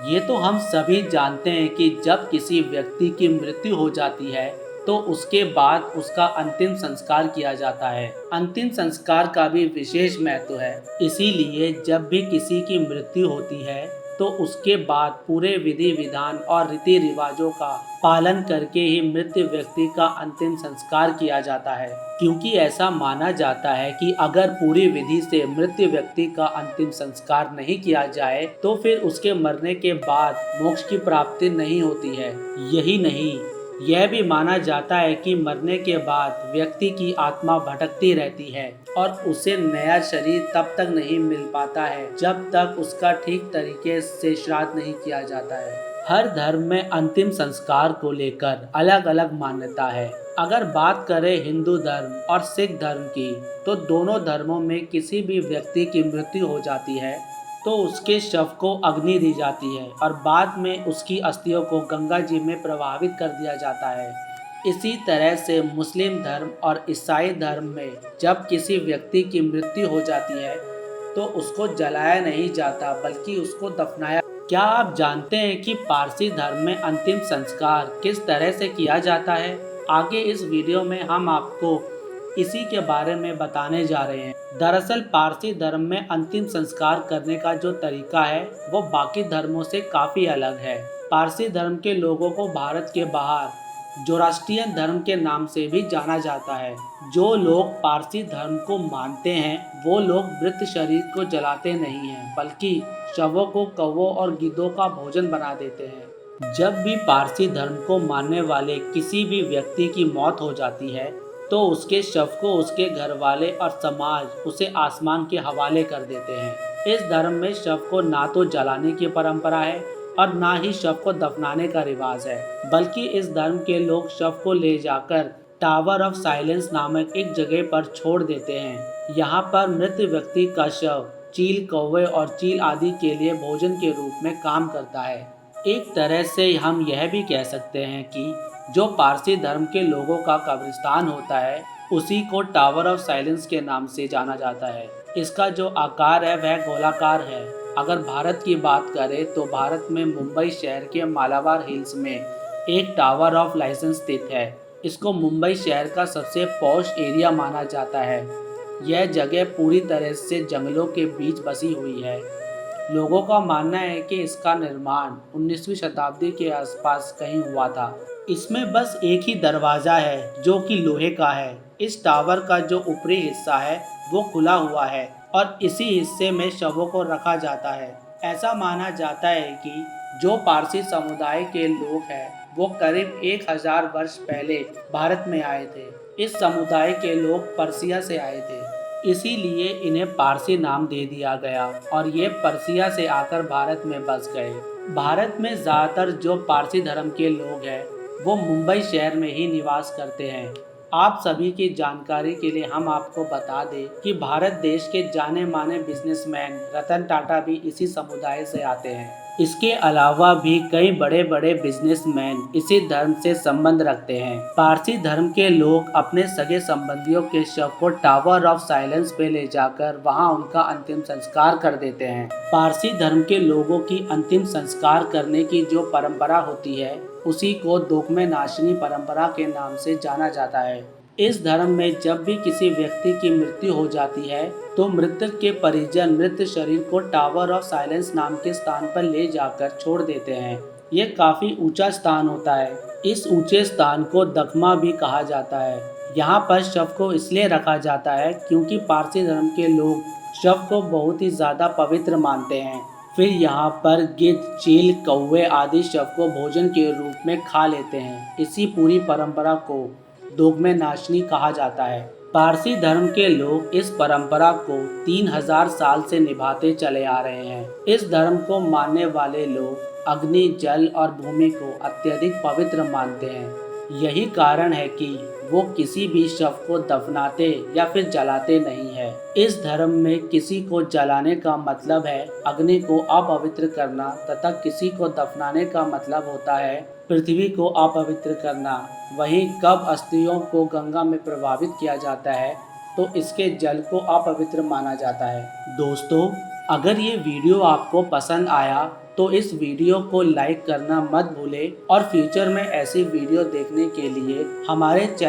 ये तो हम सभी जानते हैं कि जब किसी व्यक्ति की मृत्यु हो जाती है तो उसके बाद उसका अंतिम संस्कार किया जाता है। अंतिम संस्कार का भी विशेष महत्व है। इसीलिए जब भी किसी की मृत्यु होती है तो उसके बाद पूरे विधि विधान और रीति रिवाजों का पालन करके ही मृत व्यक्ति का अंतिम संस्कार किया जाता है, क्योंकि ऐसा माना जाता है कि अगर पूरी विधि से मृत व्यक्ति का अंतिम संस्कार नहीं किया जाए तो फिर उसके मरने के बाद मोक्ष की प्राप्ति नहीं होती है। यही नहीं, यह भी माना जाता है कि मरने के बाद व्यक्ति की आत्मा भटकती रहती है और उसे नया शरीर तब तक नहीं मिल पाता है जब तक उसका ठीक तरीके से श्राद्ध नहीं किया जाता है। हर धर्म में अंतिम संस्कार को लेकर अलग अलग मान्यता है। अगर बात करें हिंदू धर्म और सिख धर्म की, तो दोनों धर्मों में किसी भी व्यक्ति की मृत्यु हो जाती है तो उसके शव को अग्नि दी जाती है और बाद में उसकी अस्थियों को गंगा जी में प्रवाहित कर दिया जाता है। इसी तरह से मुस्लिम धर्म और ईसाई धर्म में जब किसी व्यक्ति की मृत्यु हो जाती है तो उसको जलाया नहीं जाता बल्कि उसको दफनाया। क्या आप जानते हैं कि पारसी धर्म में अंतिम संस्कार किस तरह से किया जाता है? आगे इस वीडियो में हम आपको इसी के बारे में बताने जा रहे हैं। दरअसल पारसी धर्म में अंतिम संस्कार करने का जो तरीका है वो बाकी धर्मों से काफ़ी अलग है। पारसी धर्म के लोगों को भारत के बाहर जोरास्ट्रियन धर्म के नाम से भी जाना जाता है। जो लोग पारसी धर्म को मानते हैं वो लोग मृत शरीर को जलाते नहीं हैं बल्कि शवों को कौवों और गिद्धों का भोजन बना देते हैं। जब भी पारसी धर्म को मानने वाले किसी भी व्यक्ति की मौत हो जाती है तो उसके शव को उसके घर वाले और समाज उसे आसमान के हवाले कर देते हैं। इस धर्म में शव को ना तो जलाने की परंपरा है और ना ही शव को दफनाने का रिवाज है, बल्कि इस धर्म के लोग शव को ले जाकर टावर ऑफ साइलेंस नामक एक जगह पर छोड़ देते हैं। यहाँ पर मृत व्यक्ति का शव चील, कौवे और चील आदि के लिए भोजन के रूप में काम करता है। एक तरह से हम यह भी कह सकते हैं कि जो पारसी धर्म के लोगों का कब्रिस्तान होता है उसी को टावर ऑफ साइलेंस के नाम से जाना जाता है। इसका जो आकार है वह गोलाकार है। अगर भारत की बात करें तो भारत में मुंबई शहर के मालाबार हिल्स में एक टावर ऑफ लाइसेंस स्थित है। इसको मुंबई शहर का सबसे पॉश एरिया माना जाता है। यह जगह पूरी तरह से जंगलों के बीच बसी हुई है। लोगों का मानना है कि इसका निर्माण 19वीं शताब्दी के आसपास कहीं हुआ था। इसमें बस एक ही दरवाज़ा है जो कि लोहे का है। इस टावर का जो ऊपरी हिस्सा है वो खुला हुआ है और इसी हिस्से में शवों को रखा जाता है। ऐसा माना जाता है कि जो पारसी समुदाय के लोग हैं वो करीब 1000 वर्ष पहले भारत में आए थे। इस समुदाय के लोग पर्सिया से आए थे, इसीलिए इन्हें पारसी नाम दे दिया गया और ये पर्सिया से आकर भारत में बस गए। भारत में ज़्यादातर जो पारसी धर्म के लोग हैं वो मुंबई शहर में ही निवास करते हैं। आप सभी की जानकारी के लिए हम आपको बता दें कि भारत देश के जाने माने बिजनेसमैन रतन टाटा भी इसी समुदाय से आते हैं। इसके अलावा भी कई बड़े बड़े बिजनेसमैन इसी धर्म से संबंध रखते हैं। पारसी धर्म के लोग अपने सगे संबंधियों के शव को टावर ऑफ साइलेंस पे ले जाकर वहां उनका अंतिम संस्कार कर देते हैं। पारसी धर्म के लोगों की अंतिम संस्कार करने की जो परंपरा होती है उसी को दोकमे नाशनी परंपरा के नाम से जाना जाता है। इस धर्म में जब भी किसी व्यक्ति की मृत्यु हो जाती है तो मृतक के परिजन मृत शरीर को टावर ऑफ साइलेंस नाम के स्थान पर ले जाकर छोड़ देते हैं। ये काफी ऊंचा स्थान होता है। इस ऊंचे स्थान को दखमा भी कहा जाता है। यहाँ पर शव को इसलिए रखा जाता है क्योंकि पारसी धर्म के लोग शव को बहुत ही ज्यादा पवित्र मानते हैं। फिर यहाँ पर गिद्ध, चील, कौवे आदि शव को भोजन के रूप में खा लेते हैं। इसी पूरी परंपरा को दोगमे नाशनी कहा जाता है। पारसी धर्म के लोग इस परंपरा को 3000 साल से निभाते चले आ रहे हैं। इस धर्म को मानने वाले लोग अग्नि, जल और भूमि को अत्यधिक पवित्र मानते हैं। यही कारण है कि वो किसी भी शव को दफनाते या फिर जलाते नहीं है। इस धर्म में किसी को जलाने का मतलब है अग्नि को अपवित्र करना तथा किसी को दफनाने का मतलब होता है पृथ्वी को अपवित्र करना। वहीं कब अस्थियों को गंगा में प्रवाहित किया जाता है तो इसके जल को अपवित्र माना जाता है। दोस्तों, अगर ये वीडियो आपको पसंद आया तो इस वीडियो को लाइक करना मत भूलें और फ्यूचर में ऐसी वीडियो देखने के लिए हमारे चैनल